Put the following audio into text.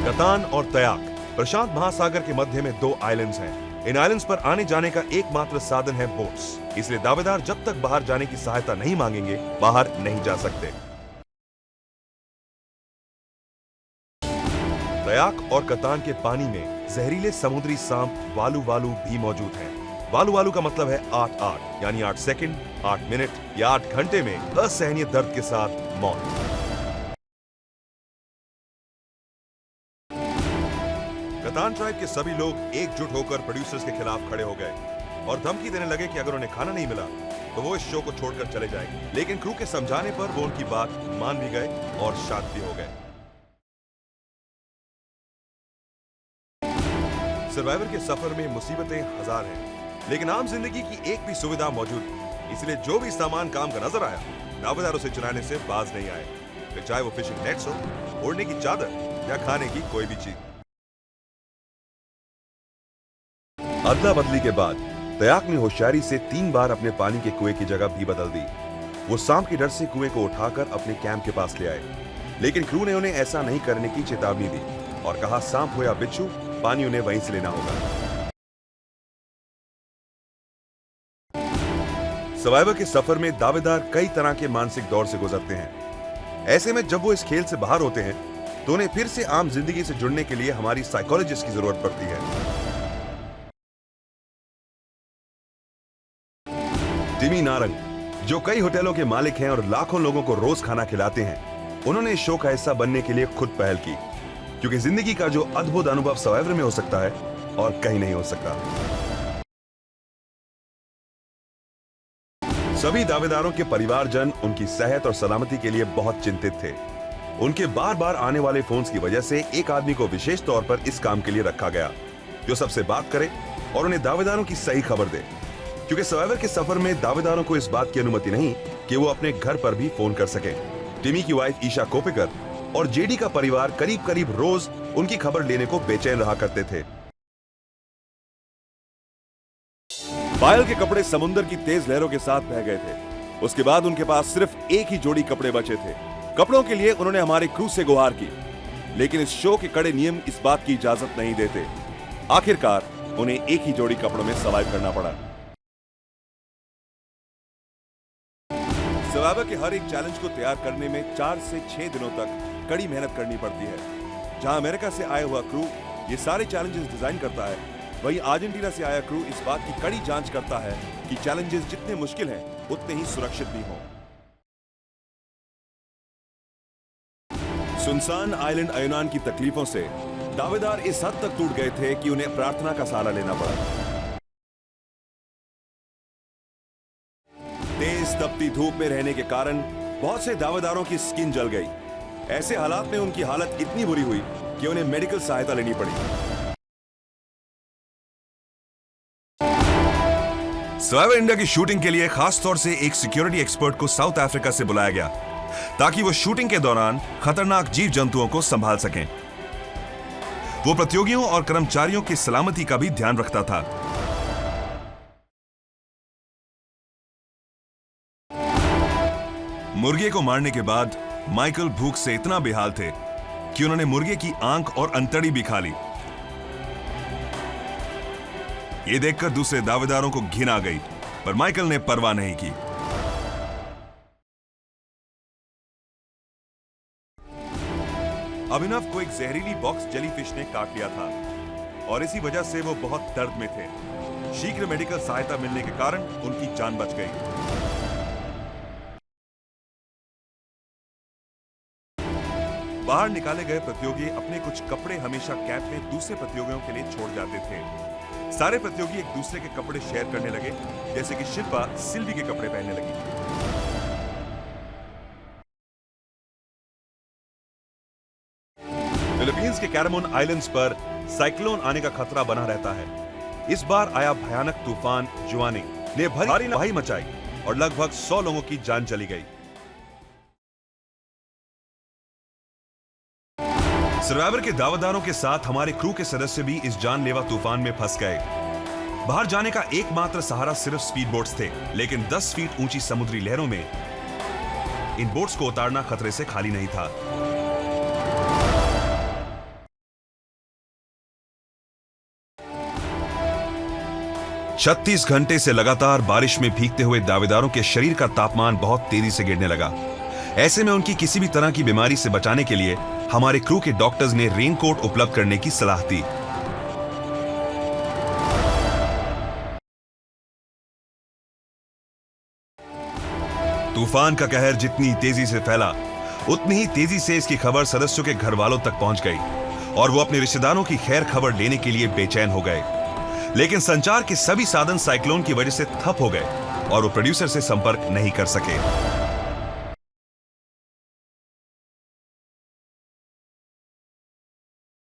कतान और तयाक प्रशांत महासागर के मध्य में दो आइलैंड्स हैं। इन आइलैंड्स पर आने जाने का एकमात्र साधन है बोट्स, इसलिए दावेदार जब तक बाहर जाने की सहायता नहीं मांगेंगे बाहर नहीं जा सकते। तयाक और कतान के पानी में जहरीले समुद्री सांप वालू वालू भी मौजूद हैं। वालू वालू का मतलब है 8-8 यानी 8 सेकंड, 8 मिनट या 8 घंटे में असहनीय दर्द के साथ मौत। कतान ट्राइब के सभी लोग एकजुट होकर प्रोड्यूसर्स के खिलाफ खड़े हो गए और धमकी देने लगे कि अगर उन्हें खाना नहीं मिला तो वो इस शो को छोड़कर चले जाएंगे। लेकिन क्रू के समझाने पर वो उनकी बात मान भी गए और शांत भी हो गए। सर्वाइवर के सफर में मुसीबतें हजार हैं, लेकिन आम जिंदगी की एक भी सुविधा मौजूद है। इसलिए जो भी सामान काम का नजर आया, दावेदारों से चुराने से बाज नहीं आए, फिर चाहे वो फिशिंग नेट्स हो, ओढ़ने की चादर या खाने की कोई भी चीज। अदला बदली के बाद तयाक ने होशियारी से 3 बार अपने पानी के कुएं की जगह भी बदल दी। वो सांप के डर से कुएं को उठाकर अपने कैंप के पास ले आए, लेकिन क्रू ने उन्हें ऐसा नहीं करने की चेतावनी दी और कहा सांप हो या बिच्छू, पानी उन्हें वहीं से लेना होगा। सर्वाइवर के सफर में दावेदार कई तरह के मानसिक दौर से गुजरते हैं। ऐसे में जब वो इस खेल से बाहर होते हैं तो उन्हें फिर से आम जिंदगी से जुड़ने के लिए हमारी साइकोलॉजिस्ट की जरूरत पड़ती है। टिमी नारंग, जो कई होटलों के मालिक हैं और लाखों लोगों को रोज खाना खिलाते हैं, उन्होंने इस शो का हिस्सा बनने के लिए खुद पहल की, क्योंकि जिंदगी का जो अद्भुत अनुभव सर्वाइवर में हो सकता है और कहीं नहीं हो सकता। सभी दावेदारों के परिवारजन उनकी सेहत और सलामती के लिए बहुत चिंतित थे। उनके बार बार आने वाले फोन्स की वजह से एक आदमी को विशेष तौर पर इस काम के लिए रखा गया, जो सबसे बात करे और उन्हें दावेदारों की सही खबर दे, क्योंकि सर्वाइवर के सफर में दावेदारों को इस बात की अनुमति नहीं कि वो अपने घर पर भी फोन कर सके। टिमी की वाइफ ईशा कोपेकर और जेडी का परिवार करीब करीब रोज उनकी खबर लेने को बेचैन रहा करते थे। पायल के कपड़े समुद्र की तेज लहरों के साथ बह गए थे। उसके बाद उनके पास सिर्फ एक ही जोड़ी कपड़े बचे थे। कपड़ों के लिए उन्होंने हमारे क्रू से गुहार की, लेकिन इस शो के कड़े नियम इस बात की इजाजत नहीं देते। आखिरकार उन्हें एक ही जोड़ी कपड़ों में सर्वाइव करना पड़ा। सर्वाइवर के हर एक चैलेंज को तैयार करने में 4 से 6 दिनों तक कड़ी मेहनत करनी पड़ती है। जहां अमेरिका से आया हुआ क्रू ये सारे चैलेंजेस डिजाइन करता है, वहीं अर्जेंटीना से आया क्रू इस बात की कड़ी जांच करता है कि चैलेंजेस जितने मुश्किल हैं उतने ही सुरक्षित भी हों। सुनसान आइलैंड अयुनान की तकलीफों से दावेदार इस हद तक टूट गए थे कि उन्हें प्रार्थना का सहारा लेना पड़ा। तेज तपती धूप में रहने के कारण बहुत से दावेदारों की स्किन जल गई। ऐसे हालात में उनकी हालत इतनी बुरी हुई कि उन्हें मेडिकल सहायता लेनी पड़ी। सर्वाइवर इंडिया की शूटिंग के लिए खास तौर से एक सिक्योरिटी एक्सपर्ट को साउथ अफ्रीका से बुलाया गया, ताकि वो शूटिंग के दौरान खतरनाक जीव जंतुओं को संभाल सकें। वो प्रतियोगियों और कर्मचारियों की सलामती का भी ध्यान रखता था। मुर्गे को मारने के बाद माइकल भूख से इतना बेहाल थे कि उन्होंने मुर्गे की आंख और अंतड़ी भी खा ली। ये देखकर दूसरे दावेदारों को घिन आ गई, पर माइकल ने परवाह नहीं की। अभिनव को एक जहरीली बॉक्स जेलीफिश ने काट लिया था और इसी वजह से वो बहुत दर्द में थे। शीघ्र मेडिकल सहायता मिलने के कारण उनकी जान बच गई। बाहर निकाले गए प्रतियोगी अपने कुछ कपड़े हमेशा कैंप में दूसरे प्रतियोगियों के लिए छोड़ जाते थे। सारे प्रतियोगी एक दूसरे के कपड़े शेयर करने लगे, जैसे कि शिल्पा सिल्वी के कपड़े पहनने लगी। फिलीपींस के कैरामोन आइलैंड्स पर साइक्लोन आने का खतरा बना रहता है। इस बार आया भयानक तूफान जुआनी ने भारी तबाही मचाई और लगभग 100 लोगों की जान चली गई। सर्वाइवर के दावेदारों के साथ हमारे क्रू के सदस्य भी इस जानलेवा तूफान में फंस गए। बाहर जाने का एकमात्र सहारा सिर्फ स्पीड बोट्स थे, लेकिन 10 फीट ऊंची समुद्री लहरों में इन बोट्स को उतारना खतरे से खाली नहीं था। 36 घंटे से लगातार बारिश में भीगते हुए दावेदारों के शरीर का तापमान बहुत तेजी से गिरने लगा। ऐसे में उनकी किसी भी तरह की बीमारी से बचाने के लिए हमारे क्रू के डॉक्टर्स ने रेनकोट उपलब्ध करने की सलाह दी। तूफान का कहर जितनी तेजी से फैला, उतनी ही तेजी से इसकी खबर सदस्यों के घर वालों तक पहुंच गई और वो अपने रिश्तेदारों की खैर खबर लेने के लिए बेचैन हो गए। लेकिन संचार के सभी साधन साइक्लोन की वजह से ठप हो गए और वो प्रोड्यूसर से संपर्क नहीं कर सके।